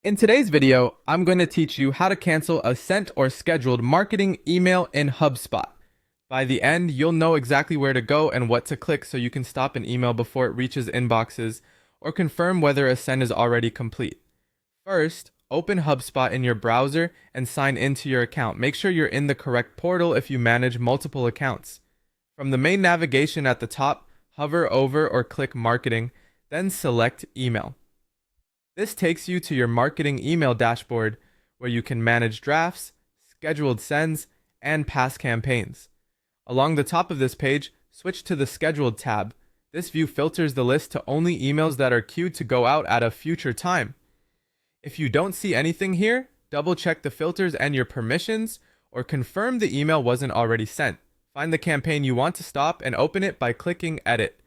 In today's video, I'm going to teach you how to cancel a sent or scheduled marketing email in Hubspot. By the end, you'll know exactly where to go and what to click so you can stop an email before it reaches inboxes or confirm whether a send is already complete. First, open Hubspot in your browser and sign into your account. Make sure you're in the correct portal if you manage multiple accounts. From the main navigation at the top, hover over or click Marketing, then select Email. This takes you to your marketing email dashboard where you can manage drafts, scheduled sends, and past campaigns. Along the top of this page, switch to the Scheduled tab. This view filters the list to only emails that are queued to go out at a future time. If you don't see anything here, double check the filters and your permissions, or confirm the email wasn't already sent. Find the campaign you want to stop and open it by clicking Edit.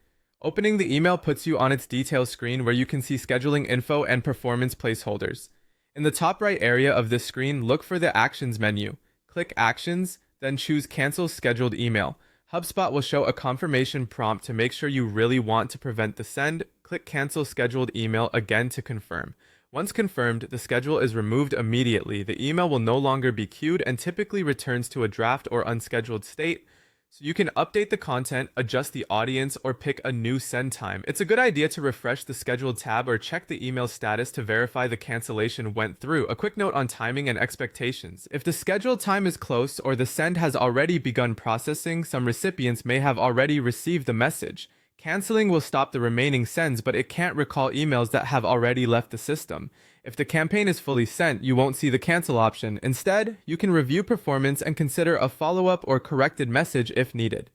Opening the email puts you on its details screen where you can see scheduling info and performance placeholders. In the top right area of this screen, look for the Actions menu. Click Actions, then choose Cancel Scheduled Email. HubSpot will show a confirmation prompt to make sure you really want to prevent the send. Click Cancel Scheduled Email again to confirm. Once confirmed, the schedule is removed immediately. The email will no longer be queued and typically returns to a draft or unscheduled state. So you can update the content, adjust the audience, or pick a new send time. It's a good idea to refresh the Scheduled tab or check the email status to verify the cancellation went through. A quick note on timing and expectations. If the scheduled time is close or the send has already begun processing, some recipients may have already received the message. Canceling will stop the remaining sends, but it can't recall emails that have already left the system. If the campaign is fully sent, you won't see the cancel option. Instead, you can review performance and consider a follow-up or corrected message if needed.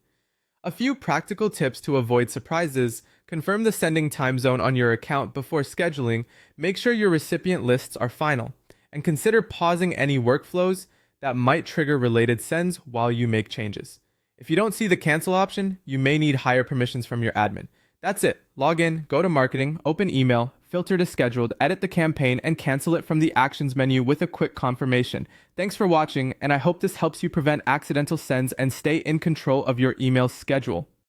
A few practical tips to avoid surprises. Confirm the sending time zone on your account before scheduling. Make sure your recipient lists are final. And consider pausing any workflows that might trigger related sends while you make changes. If you don't see the cancel option, you may need higher permissions from your admin. That's it. Log in, go to Marketing, open Email, filter to Scheduled, edit the campaign, and cancel it from the Actions menu with a quick confirmation. Thanks for watching, and I hope this helps you prevent accidental sends and stay in control of your email schedule.